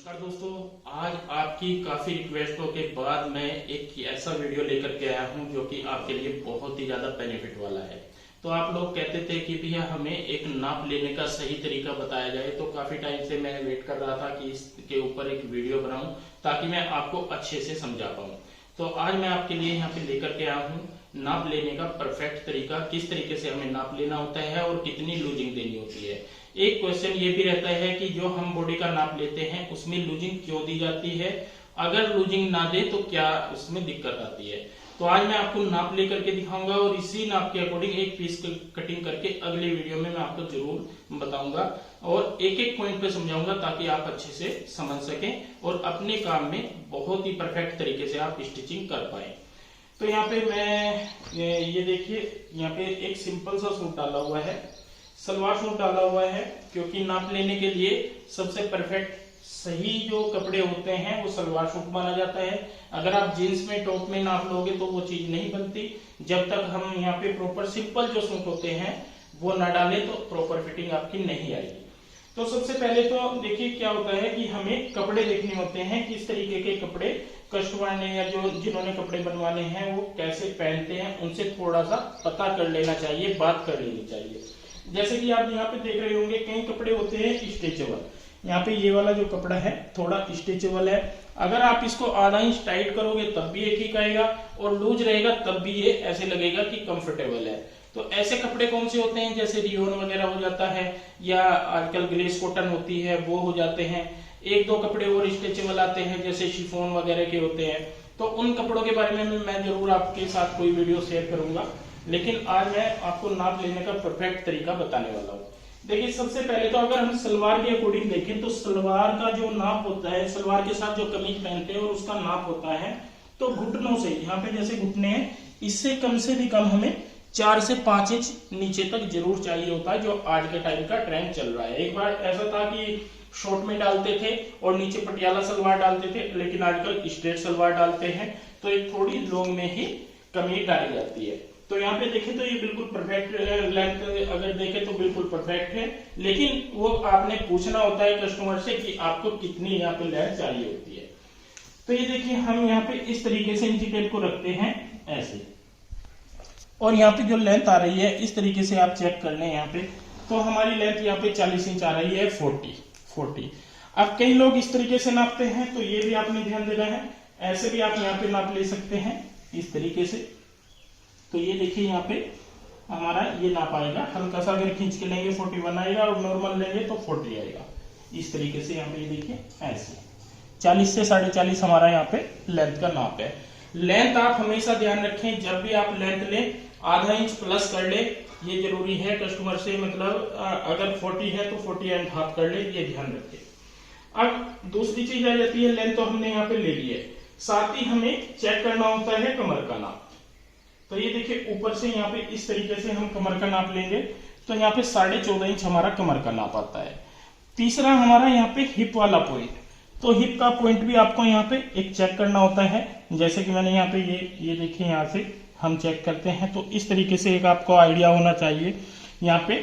नमस्कार दोस्तों, आज आपकी काफी रिक्वेस्टों के बाद मैं एक ऐसा वीडियो लेकर के आया हूं जो कि आपके लिए बहुत ही ज्यादा बेनिफिट वाला है। तो आप लोग कहते थे कि भैया हमें एक नाप लेने का सही तरीका बताया जाए, तो काफी टाइम से मैं वेट कर रहा था कि इसके ऊपर एक वीडियो बनाऊं ताकि मैं आपको अच्छे से समझा पाऊं। तो आज मैं आपके लिए यहाँ पे लेकर के आया हूँ नाप लेने का परफेक्ट तरीका, किस तरीके से हमें नाप लेना होता है और कितनी लूजिंग देनी होती है। एक क्वेश्चन ये भी रहता है कि जो हम बॉडी का नाप लेते हैं उसमें लूजिंग क्यों दी जाती है, अगर लूजिंग ना दे तो क्या उसमें दिक्कत आती है। तो आज मैं आपको नाप लेकर के दिखाऊंगा और इसी नाप के अकॉर्डिंग एक पीस कटिंग करके अगले वीडियो में मैं आपको जरूर बताऊंगा और एक एक पॉइंट पे समझाऊंगा ताकि आप अच्छे से समझ सकें और अपने काम में बहुत ही परफेक्ट तरीके से आप स्टिचिंग कर पाए। तो यहाँ पे मैं ये देखिए, यहाँ पे एक सिंपल सा सूट डाला हुआ है, सलवार सूट डाला हुआ है, क्योंकि नाप लेने के लिए सबसे परफेक्ट सही जो कपड़े होते हैं वो सलवार सूट माना जाता है। अगर आप जीन्स में टॉप में नाप लोगे तो वो चीज नहीं बनती। जब तक हम यहाँ पे प्रॉपर सिंपल जो सूट होते हैं वो ना डालें तो प्रॉपर फिटिंग आपकी नहीं आएगी। तो सबसे पहले तो देखिए क्या होता है कि हमें कपड़े देखने होते हैं, किस तरीके के कपड़े कस्टमर ने या जो जिन्होंने कपड़े बनवाने हैं वो कैसे पहनते हैं, उनसे थोड़ा सा पता कर लेना चाहिए, बात कर लेनी चाहिए। जैसे कि आप यहाँ पे देख रहे होंगे कई कपड़े होते हैं स्ट्रेचेबल। यहाँ पे ये वाला जो कपड़ा है थोड़ा स्ट्रेचेबल है, अगर आप इसको आधा इंच टाइट करोगे तब भी ये ठीक आएगा और लूज रहेगा तब भी ये ऐसे लगेगा कि कंफर्टेबल है। तो ऐसे कपड़े कौन से होते हैं, जैसे रियोन वगैरह हो जाता है या आजकल ग्लेस कॉटन होती है वो हो जाते हैं। एक दो कपड़े और स्ट्रेचेबल आते हैं जैसे शिफॉन वगैरह के होते हैं। तो उन कपड़ों के बारे में मैं जरूर आपके साथ कोई वीडियो शेयर करूंगा, लेकिन आज मैं आपको नाप लेने का परफेक्ट तरीका बताने वाला हूँ। देखिए सबसे पहले तो अगर हम सलवार के अकॉर्डिंग देखें तो सलवार का जो नाप होता है, सलवार के साथ जो कमीज पहनते हैं और उसका नाप होता है तो घुटनों से, यहाँ पे जैसे घुटने हैं इससे कम से भी कम हमें 4 से 5 इंच नीचे तक जरूर चाहिए होता है, जो आज के टाइम का ट्रेंड चल रहा है। एक बार ऐसा था कि शॉर्ट में डालते थे और नीचे पटियाला सलवार डालते थे, लेकिन आजकल स्ट्रेट सलवार डालते हैं तो एक थोड़ी लॉन्ग में ही कमीज डाली जाती है। तो यहाँ पे देखें तो ये बिल्कुल परफेक्ट लेंथ, अगर देखें तो बिल्कुल परफेक्ट है, लेकिन वो आपने पूछना होता है कस्टमर से कि आपको कितनी यहाँ पे लेंथ चाहिए होती है। तो ये देखिए हम यहाँ पे इस तरीके से इंची टेप को रखते हैं ऐसे, और यहाँ पे जो लेंथ आ रही है इस तरीके से आप चेक कर लें यहाँ पे, तो हमारी लेंथ यहाँ पे 40 इंच आ रही है, 40। अब कई लोग इस तरीके से नापते हैं तो ये भी आपने ध्यान देना है, ऐसे भी आप यहाँ पे नाप ले सकते हैं इस तरीके से। तो ये देखिए यहाँ पे हमारा ये नाप आएगा, हल्का सा अगर खींच के लेंगे 41 आएगा और नॉर्मल लेंगे तो 40 आएगा। इस तरीके से यहाँ पे ये देखिए ऐसे 40 से 40.5 हमारा यहाँ पे लेंथ का नाप है। लेंथ आप हमेशा ध्यान रखें, जब भी आप लेंथ लें आधा इंच प्लस कर ले, ये जरूरी है कस्टमर से, मतलब अगर 40 है तो 40.5 कर ले, ये ध्यान रखें। अब दूसरी चीज आ जाती है, लेंथ तो हमने यहाँ पे ले ली है, साथ ही हमें चेक करना होता है कमर का नाप। तो ये देखिए ऊपर से यहाँ पे इस तरीके से हम कमर का नाप लेंगे तो यहाँ पे 14.5 इंच हमारा कमर का नाप आता है। तीसरा हमारा यहाँ पे हिप वाला पॉइंट, तो हिप का पॉइंट भी आपको यहाँ पे एक चेक करना होता है। जैसे कि मैंने यहाँ पे ये देखिए यहाँ से हम चेक करते हैं तो इस तरीके से एक आपको आइडिया होना चाहिए। यहाँ पे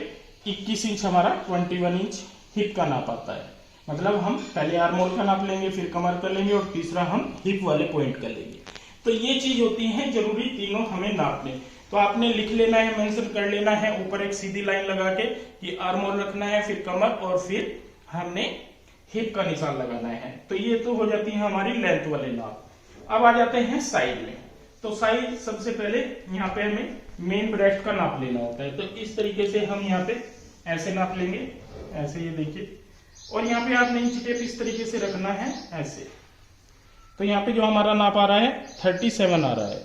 21 इंच हमारा 21 इंच हिप का नाप आता है, मतलब हम पहले आर्म होल का नाप लेंगे, फिर कमर का लेंगे और तीसरा हम हिप वाले पॉइंट का लेंगे। तो ये चीज होती है जरूरी, तीनों हमें नाप लें। तो आपने लिख लेना है, मेंशन कर लेना है ऊपर एक सीधी लाइन लगा के कि आर्म होल रखना है, फिर कमर और फिर हमने हिप का निशान लगाना है। तो ये तो हो जाती है हमारी लेंथ वाले नाप। अब आ जाते हैं साइड में। तो साइड सबसे पहले यहाँ पे हमें मेन ब्रेस्ट का नाप लेना होता है, तो इस तरीके से हम यहाँ पे ऐसे नाप लेंगे, ऐसे ये देखिए, और यहाँ पे आपने इंच टेप इस तरीके से रखना है ऐसे। तो यहाँ पे जो हमारा नाप आ रहा है 37 आ रहा है,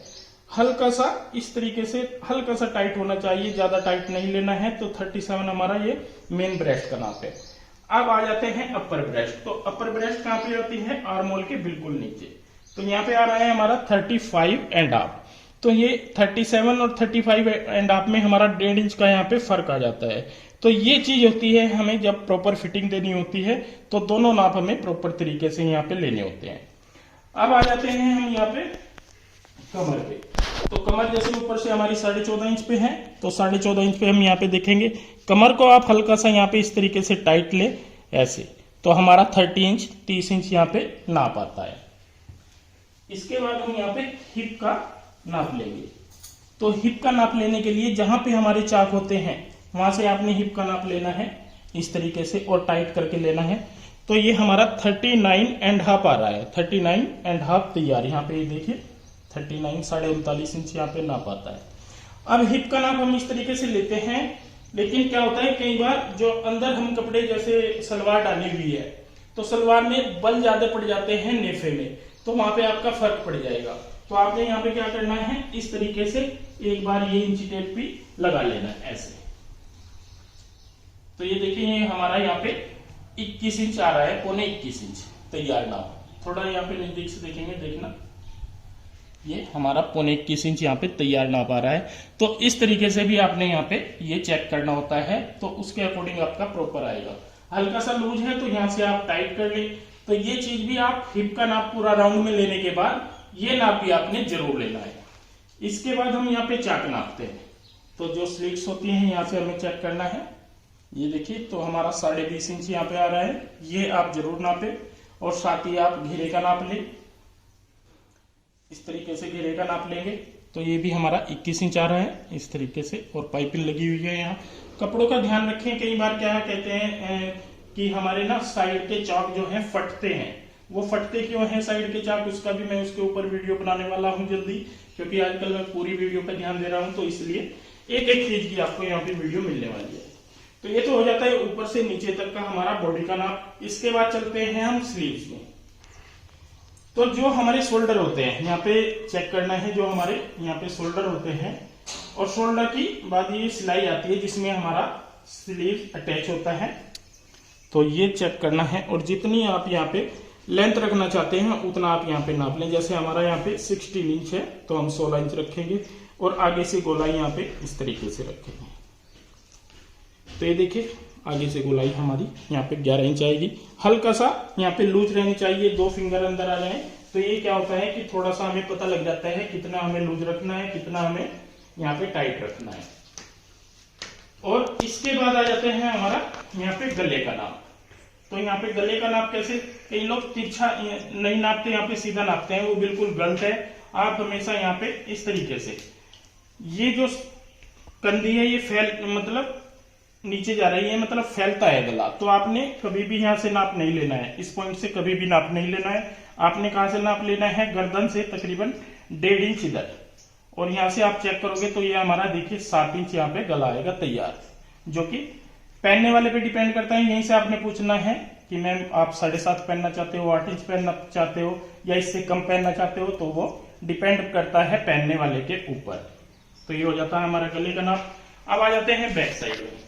हल्का सा इस तरीके से हल्का सा टाइट होना चाहिए, ज्यादा टाइट नहीं लेना है। तो 37 हमारा ये मेन ब्रेस्ट का नाप है। अब आ जाते हैं अपर ब्रेस्ट। तो अपर ब्रेस्ट कहाँ पे होती है, आर्म होल के बिल्कुल नीचे। तो यहाँ पे आ रहा है हमारा 35.5। तो ये 37 और 35.5 में हमारा 1.5 इंच का यहाँ पे फर्क आ जाता है। तो ये चीज होती है, हमें जब प्रॉपर फिटिंग देनी होती है तो दोनों नाप हमें प्रॉपर तरीके से यहाँ पे लेने होते हैं। अब आ जाते हैं हम यहाँ पे कमर पे। तो कमर जैसे ऊपर से हमारी 14.5 इंच पे है, तो 14.5 इंच पे हम यहाँ पे देखेंगे। कमर को आप हल्का सा यहाँ पे इस तरीके से टाइट ले ऐसे, तो हमारा 30 इंच 30 इंच यहाँ पे नाप आता है। इसके बाद हम यहाँ पे हिप का नाप लेंगे। तो हिप का नाप लेने के लिए जहां पे हमारे चाक होते हैं वहां से आपने हिप का नाप लेना है इस तरीके से और टाइट करके लेना है। तो ये हमारा 39.5 आ रहा है, 39.5 तैयार। यहाँ पे ये देखिए 39 39.5 इंच यहाँ पे नाप आता है। अब हिप का नाप हम इस तरीके से लेते हैं, लेकिन क्या होता है कई बार जो अंदर हम कपड़े जैसे सलवार डाली हुई है तो सलवार में बल ज्यादा पड़ जाते हैं नेफे में, तो वहां पे आपका फर्क पड़ जाएगा। तो आपने यहाँ पे क्या करना है, इस तरीके से एक बार ये इंची टेप भी लगा लेना है ऐसे। तो ये देखिए ये हमारा यहाँ पे 21 इंच आ रहा है, पौने 21 इंच तैयार नाप। थोड़ा यहाँ पे नजदीक से देखेंगे, देखना ये हमारा पौने 21 इंच यहाँ पे तैयार नाप आ रहा है। तो इस तरीके से भी आपने यहाँ पे ये चेक करना होता है, तो उसके अकॉर्डिंग आपका प्रॉपर आएगा। हल्का सा लूज है तो यहाँ से आप टाइट कर ले। तो ये चीज भी आप हिप का नाप पूरा राउंड में लेने के बाद ये नाप भी आपने जरूर लेना है। इसके बाद हम यहाँ पे चाक नापते हैं। तो जो स्लिट्स होती हैं यहाँ से हमें चेक करना है। ये देखिए तो हमारा 20.5 इंच यहाँ पे आ रहा है, ये आप जरूर नापे। और साथ ही आप घेरे का नाप लें, इस तरीके से घेरे का नाप लेंगे तो ये भी हमारा 21 इंच आ रहा है इस तरीके से। और पाइपिंग लगी हुई है यहाँ। कपड़ों का ध्यान रखें, कई बार क्या कहते हैं कि हमारे ना साइड के चाक जो है फटते हैं। वो फटते क्यों हैं साइड के चाक, उसका भी मैं उसके ऊपर वीडियो बनाने वाला हूं जल्दी, क्योंकि आजकल मैं पूरी वीडियो पर ध्यान दे रहा हूं, तो इसलिए एक एक चीज की आपको यहाँ पे वीडियो मिलने वाली है। तो ये तो हो जाता है ऊपर से नीचे तक का हमारा बॉडी का नाप। इसके बाद चलते हैं हम स्लीव्स में। तो जो हमारे शोल्डर होते हैं यहाँ पे चेक करना है, जो हमारे यहाँ पे शोल्डर होते हैं, और शोल्डर की बाद ये सिलाई आती है जिसमें हमारा स्लीव अटैच होता है। तो ये चेक करना है, और जितनी आप यहाँ पे लेंथ रखना चाहते हैं उतना आप यहाँ पे नाप लें। जैसे हमारा यहाँ पे 16 इंच है तो हम 16 इंच रखेंगे, और आगे से गोलाई यहाँ पे इस तरीके से रखेंगे। तो ये देखिए आगे से गोलाई हमारी यहाँ पे 11 इंच आएगी। हल्का सा यहाँ पे लूज रहनी चाहिए, 2 फिंगर अंदर आ जाए। तो ये क्या होता है कि थोड़ा सा हमें पता लग जाता है कितना हमें लूज रखना है, कितना हमें यहाँ पे टाइट रखना है। और इसके बाद आ जाते हैं हमारा यहाँ पे गले का नाप। तो यहाँ पे गले का नाप कैसे, कई लोग तिरछा नहीं नापते, यहाँ पे सीधा नापते हैं, वो बिल्कुल गलत है। आप हमेशा यहाँ पे इस तरीके से, ये जो कंधी है ये फैल मतलब नीचे जा रही है, मतलब फैलता है गला। तो आपने कभी भी यहाँ से नाप नहीं लेना है, इस पॉइंट से कभी भी नाप नहीं लेना है। आपने कहां से नाप लेना है, गर्दन से तकरीबन 1.5 इंच इधर। और यहाँ से आप चेक करोगे तो ये हमारा देखिए 7 इंच यहाँ पे गला आएगा तैयार, जो कि पहनने वाले पे डिपेंड करता है। यहीं से आपने पूछना है कि मैम आप 7.5 पहनना चाहते हो, 8 इंच पहनना चाहते हो, या इससे कम पहनना चाहते हो, तो वो डिपेंड करता है पहनने वाले के ऊपर। तो ये हो जाता है हमारा गले का नाप। अब आ जाते हैं बैक साइड में।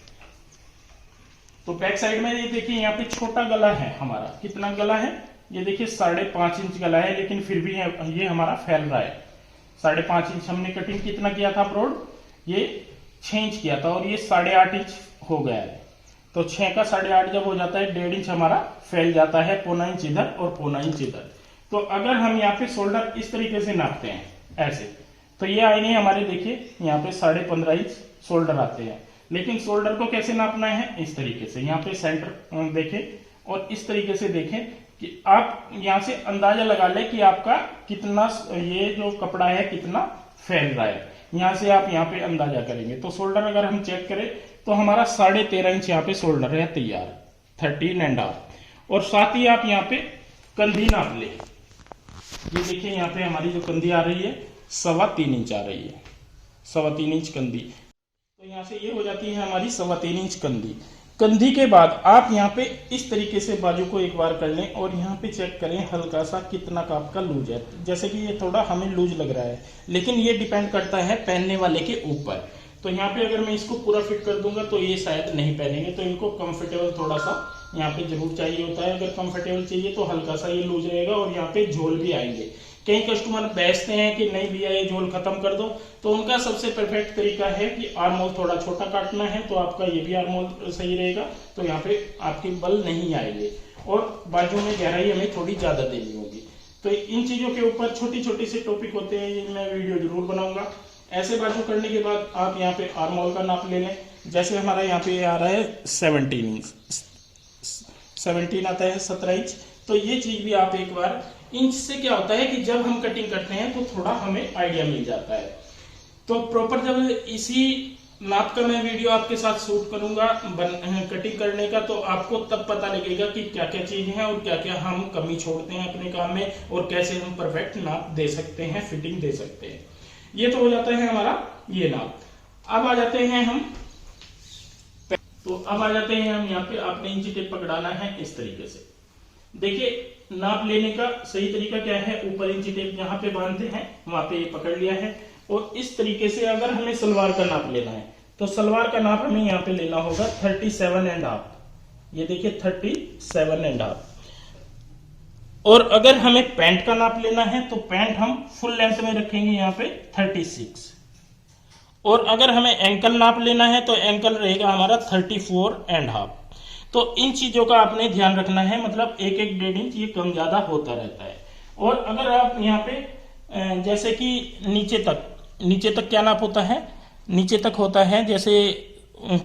तो बैक साइड में ये देखिए यहाँ पे छोटा गला है हमारा, कितना गला है ये देखिए 5.5 इंच गला है, लेकिन फिर भी ये हमारा फैल रहा है। 5.5 इंच हमने कटिंग कितना किया था प्रोड, ये 6 इंच किया था, और ये 8.5 इंच हो गया है। तो 6 का 8.5 जब हो जाता है 1.5 इंच हमारा फैल जाता है, 0.25 इंच इधर और 0.25 इंच इधर। तो अगर हम यहाँ पे शोल्डर इस तरीके से नापते हैं ऐसे, तो ये आएंगे हमारे देखिए यहाँ पे 15.5 इंच शोल्डर आते हैं। लेकिन शोल्डर को कैसे नापना है, इस तरीके से यहाँ पे सेंटर देखें और इस तरीके से देखें कि आप यहाँ से अंदाजा लगा ले कि आपका कितना ये जो कपड़ा है कितना फैल रहा है। यहाँ से आप यहाँ पे अंदाजा करेंगे। तो शोल्डर अगर हम चेक करें तो हमारा 13.5 इंच यहाँ पे शोल्डर है तैयार, 13.5। और साथ ही आप यहाँ पे कंधी नाप ले। ये देखिए यहाँ पे हमारी जो कंधी आ रही है 3.25 इंच आ रही है, 3.25 इंच कंधी। तो यहाँ से ये हो जाती है हमारी 3.25 इंच कंधी। कंधी के बाद आप यहाँ पे इस तरीके से बाजू को एक बार कर लें और यहाँ पे चेक करें हल्का सा कितना का आपका लूज है। जैसे कि ये थोड़ा हमें लूज लग रहा है, लेकिन ये डिपेंड करता है पहनने वाले के ऊपर। तो यहाँ पे अगर मैं इसको पूरा फिट कर दूंगा तो ये शायद नहीं पहनेंगे, तो इनको कंफर्टेबल थोड़ा सा यहाँ पे जरूर चाहिए होता है। अगर कंफर्टेबल चाहिए तो हल्का सा ये लूज रहेगा और यहाँ पे झोल भी आएंगे। कई कस्टमर बेचते हैं कि नहीं भैया ये झोल खत्म कर दो, तो उनका सबसे परफेक्ट तरीका है कि आर्म होल थोड़ा छोटा काटना है, तो आपका ये भी आर्म होल सही रहेगा। तो यहाँ पे आपके बल नहीं आएंगे और बाजू में गहराई हमें थोड़ी ज्यादा देनी होगी। तो इन चीजों के ऊपर छोटी छोटी से टॉपिक होते हैं, ये मैं वीडियो जरूर बनाऊंगा। ऐसे बाजू करने के बाद आप यहाँ पे आर्म होल का नाप ले लें। जैसे हमारा यहाँ पे आ रहा है 17 17 आता है 17 इंच। तो ये चीज भी आप एक बार, इंच से क्या होता है कि जब हम कटिंग करते हैं तो थोड़ा हमें आइडिया मिल जाता है। तो प्रॉपर जब इसी नाप का मैं वीडियो आपके साथ शूट करूंगा कटिंग करने का, तो आपको तब पता लगेगा कि क्या क्या चीजें हैं और क्या क्या हम कमी छोड़ते हैं अपने काम में, और कैसे हम परफेक्ट नाप दे सकते हैं, फिटिंग दे सकते हैं। ये तो हो जाता है हमारा ये नाप। अब आ जाते हैं हम यहाँ पे आपने इंची टेप पकड़ाना है इस तरीके से। देखिए नाप लेने का सही तरीका क्या है, ऊपर इंची टेप जहां पे बांधते हैं वहां पे ये पकड़ लिया है, और इस तरीके से अगर हमें सलवार का नाप लेना है तो सलवार का नाप हमें यहाँ पे लेना होगा 37.5। ये देखिए 37.5। और अगर हमें पैंट का नाप लेना है तो पैंट हम फुल लेंथ में रखेंगे यहाँ पे 36। और अगर हमें एंकल नाप लेना है तो एंकल रहेगा हमारा 34.5। तो इन चीजों का आपने ध्यान रखना है, मतलब एक एक 1.5 इंच ये कम ज्यादा होता रहता है। और अगर आप यहाँ पे जैसे कि नीचे तक क्या नाप होता है, नीचे तक होता है जैसे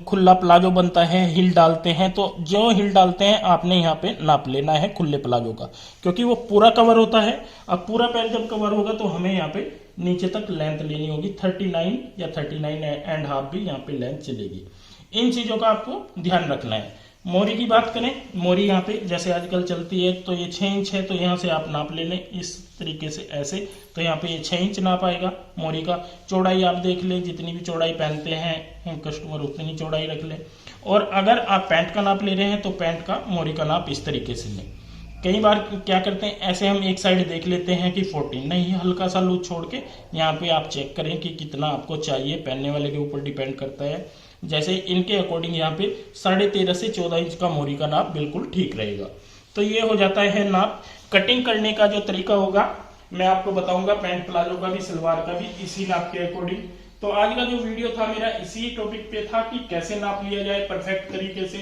खुला प्लाजो बनता है, हिल डालते हैं, तो जो हिल डालते हैं आपने यहाँ पे नाप लेना है खुले प्लाजो का, क्योंकि वो पूरा कवर होता है। अब पूरा पैर जब कवर होगा तो हमें यहाँ पे नीचे तक लेंथ लेनी होगी 39 या 39.5 भी यहाँ पे लेंथ चलेगी। इन चीजों का आपको ध्यान रखना है। मोरी की बात करें, मोरी यहाँ पे जैसे आजकल चलती है तो ये 6 इंच है, तो यहाँ से आप नाप ले लें इस तरीके से ऐसे, तो यहाँ पे ये 6 इंच नाप आएगा। मोरी का चौड़ाई आप देख लें, जितनी भी चौड़ाई पहनते हैं कस्टमर उतनी चौड़ाई रख लें। और अगर आप पैंट का नाप ले रहे हैं तो पैंट का मोरी का नाप इस तरीके से लें। कई बार क्या करते हैं, ऐसे हम एक साइड देख लेते हैं कि 14, नहीं हल्का सा लूज छोड़ के यहाँ पे आप चेक करें कि कितना आपको चाहिए, पहनने वाले के ऊपर डिपेंड करता है। जैसे इनके अकॉर्डिंग यहाँ पे 13.5 से 14 इंच का मोरी का नाप बिल्कुल ठीक रहेगा। तो ये हो जाता है नाप। कटिंग करने का जो तरीका होगा मैं आपको बताऊंगा, पैंट प्लाजो का भी सलवार का भी इसी नाप के अकॉर्डिंग। तो आज का जो वीडियो था मेरा इसी टॉपिक पे था कि कैसे नाप लिया जाए परफेक्ट तरीके से,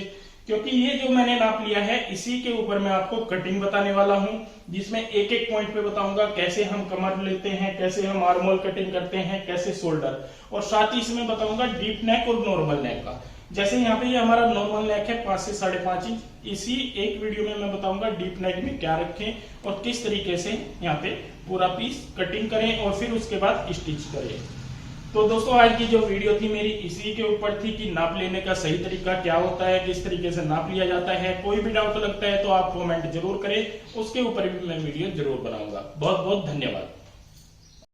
क्योंकि ये जो मैंने नाप लिया है इसी के ऊपर मैं आपको कटिंग बताने वाला हूं, जिसमें एक एक पॉइंट पे बताऊंगा कैसे हम कमर लेते हैं, कैसे हम आर्मोल कटिंग करते हैं, कैसे शोल्डर, और साथ ही इसमें बताऊंगा डीप नेक और नॉर्मल नेक का। जैसे यहाँ पे ये हमारा नॉर्मल नेक है 5 से 5.5 इंच, इसी एक वीडियो में मैं बताऊंगा डीप नेक में क्या रखें और किस तरीके से यहाँ पे पूरा पीस कटिंग करें और फिर उसके बाद स्टिच करें। तो दोस्तों आज की जो वीडियो थी मेरी इसी के ऊपर थी कि नाप लेने का सही तरीका क्या होता है, किस तरीके से नाप लिया जाता है। कोई भी डाउट लगता है तो आप कमेंट जरूर करें, उसके ऊपर भी मैं वीडियो जरूर बनाऊंगा। बहुत बहुत धन्यवाद।